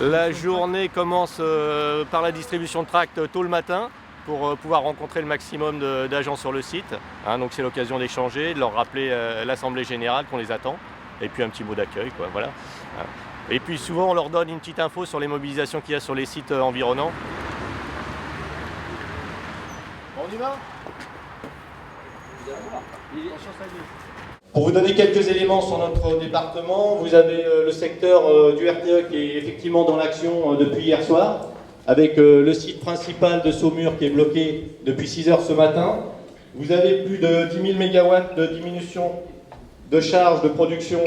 La journée commence par la distribution de tracts tôt le matin pour pouvoir rencontrer le maximum d'agents sur le site. Donc c'est l'occasion d'échanger, de leur rappeler l'assemblée générale qu'on les attend, et puis un petit mot d'accueil, quoi, voilà. Et puis souvent on leur donne une petite info sur les mobilisations qu'il y a sur les sites environnants. On y va ? Pour vous donner quelques éléments sur notre département, vous avez le secteur du RTE qui est effectivement dans l'action depuis hier soir, avec le site principal de Saumur qui est bloqué depuis 6 heures ce matin. Vous avez plus de 10 000 MW de diminution de charge de production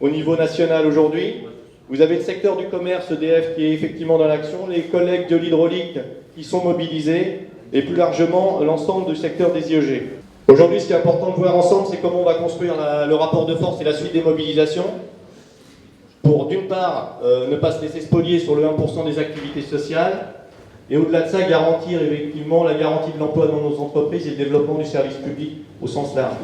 au niveau national aujourd'hui. Vous avez le secteur du commerce EDF qui est effectivement dans l'action, les collègues de l'hydraulique qui sont mobilisés, et plus largement l'ensemble du secteur des IEG. Aujourd'hui, ce qui est important de voir ensemble, c'est comment on va construire le rapport de force et la suite des mobilisations pour, d'une part, ne pas se laisser spolier sur le 1% des activités sociales, et au-delà de ça, garantir effectivement la garantie de l'emploi dans nos entreprises et le développement du service public au sens large.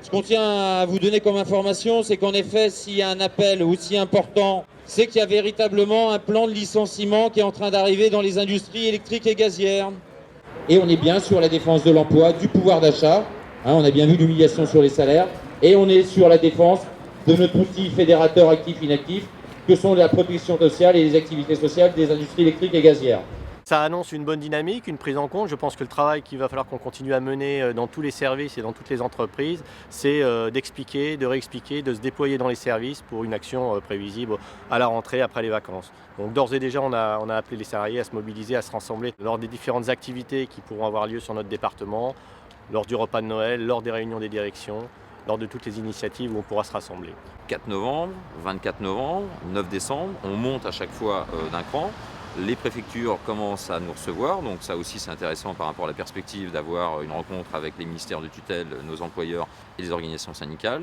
Ce qu'on tient à vous donner comme information, c'est qu'en effet, s'il y a un appel aussi important, c'est qu'il y a véritablement un plan de licenciement qui est en train d'arriver dans les industries électriques et gazières. Et on est bien sur la défense de l'emploi, du pouvoir d'achat. On a bien vu l'humiliation sur les salaires. Et on est sur la défense de notre outil fédérateur actif-inactif, que sont la protection sociale et les activités sociales des industries électriques et gazières. Ça annonce une bonne dynamique, une prise en compte. Je pense que le travail qu'il va falloir qu'on continue à mener dans tous les services et dans toutes les entreprises, c'est d'expliquer, de réexpliquer, de se déployer dans les services pour une action prévisible à la rentrée après les vacances. Donc d'ores et déjà, on a appelé les salariés à se mobiliser, à se rassembler lors des différentes activités qui pourront avoir lieu sur notre département, lors du repas de Noël, lors des réunions des directions, lors de toutes les initiatives où on pourra se rassembler. 4 novembre, 24 novembre, 9 décembre, on monte à chaque fois d'un cran. Les préfectures commencent à nous recevoir, donc ça aussi c'est intéressant par rapport à la perspective d'avoir une rencontre avec les ministères de tutelle, nos employeurs et les organisations syndicales.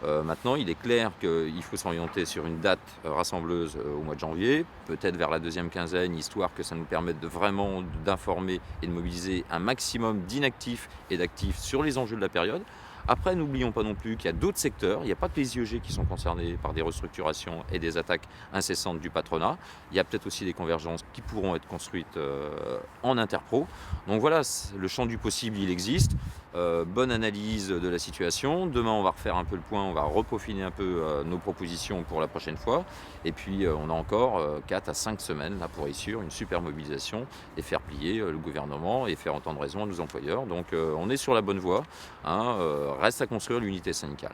Maintenant, il est clair qu'il faut s'orienter sur une date rassembleuse au mois de janvier, peut-être vers la deuxième quinzaine, histoire que ça nous permette de vraiment d'informer et de mobiliser un maximum d'inactifs et d'actifs sur les enjeux de la période. Après, n'oublions pas non plus qu'il y a d'autres secteurs, il n'y a pas que les IEG qui sont concernés par des restructurations et des attaques incessantes du patronat. Il y a peut-être aussi des convergences qui pourront être construites en interpro. Donc voilà, le champ du possible, il existe. Bonne analyse de la situation. Demain, on va refaire un peu le point, on va repeaufiner un peu nos propositions pour la prochaine fois. Et puis, on a encore 4 à 5 semaines là, pour réussir une super mobilisation et faire plier le gouvernement et faire entendre raison à nos employeurs. Donc, on est sur la bonne voie. Reste à construire l'unité syndicale.